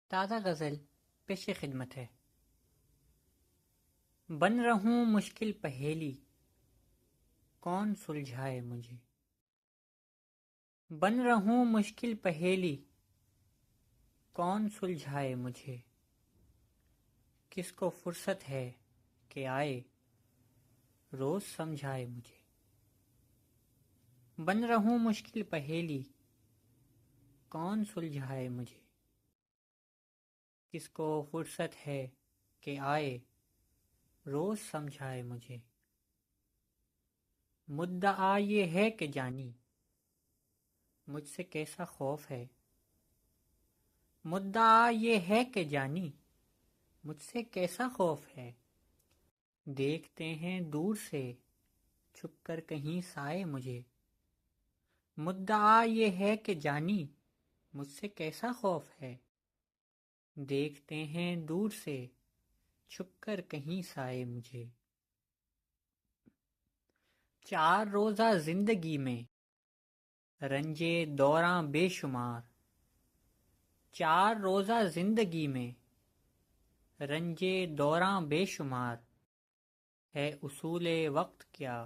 تازہ غزل پیش خدمت ہے۔ بن رہوں مشکل پہیلی، کون سلجھائے مجھے۔ بن رہوں مشکل پہیلی، کون سلجھائے مجھے۔ کس کو فرصت ہے کہ آئے، روز سمجھائے مجھے۔ بن رہوں مشکل پہیلی، کون سلجھائے مجھے۔ کس کو فرصت ہے کہ آئے، روز سمجھائے مجھے۔ مدعا یہ ہے کہ جانی، مجھ سے کیسا خوف ہے۔ مدعا یہ ہے کہ جانی، مجھ سے کیسا خوف ہے۔ دیکھتے ہیں دور سے چھپ کر کہیں سائے مجھے۔ مدعا یہ ہے کہ جانی، مجھ سے کیسا خوف ہے۔ دیکھتے ہیں دور سے چھپ کر کہیں سائے مجھے۔ چار روزہ زندگی میں رنجے دوراں بے شمار۔ چار روزہ زندگی میں رنجے دوراں بے شمار۔ ہے اصول وقت کیا،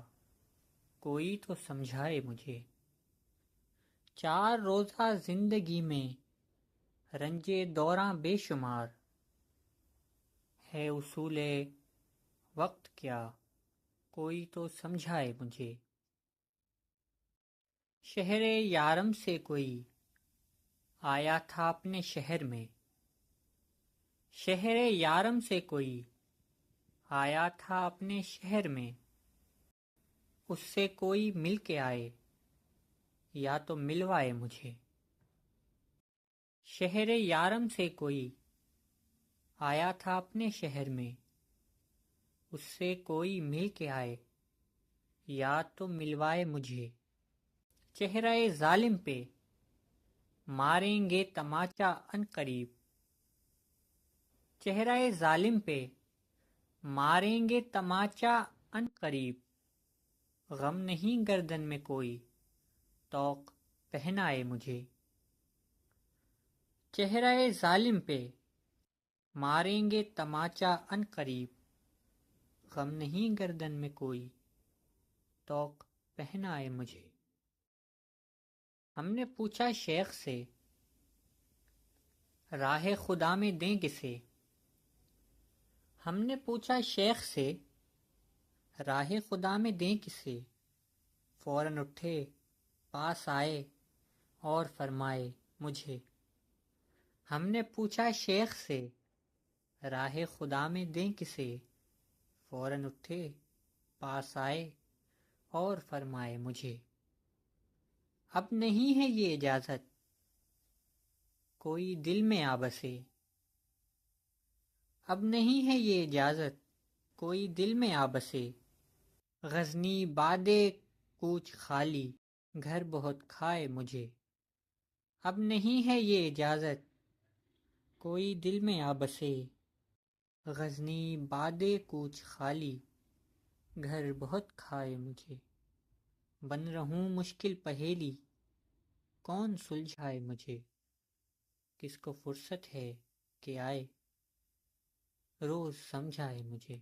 کوئی تو سمجھائے مجھے۔ چار روزہ زندگی میں رنجے دوراں بے شمار۔ ہے اصول وقت کیا، کوئی تو سمجھائے مجھے۔ شہر یارم سے کوئی آیا تھا اپنے شہر میں۔ شہر یارم سے کوئی آیا تھا اپنے شہر میں۔ اس سے کوئی مل کے آئے، یا تو ملوائے مجھے۔ شہر یارم سے کوئی آیا تھا اپنے شہر میں۔ اس سے کوئی مل کے آئے، یا تو ملوائے مجھے۔ چہرہ ظالم پہ ماریں گے تماچا عن قریب۔ چہرہ ظالم پہ ماریں گے تماچا عن قریب۔ غم نہیں گردن میں کوئی، طوق پہنائے مجھے۔ چہرہ ظالم پہ ماریں گے تماچا عن قریب۔ غم نہیں گردن میں کوئی، طوق پہنائے مجھے۔ ہم نے پوچھا شیخ سے، راہ خدا میں دیں کسے۔ ہم نے پوچھا شیخ سے، راہ خدا میں دیں کسے۔ فوراً اٹھے، پاس آئے اور فرمائے مجھے۔ ہم نے پوچھا شیخ سے، راہ خدا میں دیں کسے۔ فوراً اٹھے، پاس آئے اور فرمائے مجھے۔ اب نہیں ہے یہ اجازت، کوئی دل میں آ بسے۔ اب نہیں ہے یہ اجازت، کوئی دل میں آ بسے۔ غزنی بادے کوچ خالی، گھر بہت کھائے مجھے۔ اب نہیں ہے یہ اجازت، کوئی دل میں آ بسے۔ غزنی بادے کوچ خالی، گھر بہت کھائے مجھے۔ بن رہوں مشکل پہیلی، کون سلجھائے مجھے۔ کس کو فرصت ہے کہ آئے، روز سمجھائے مجھے۔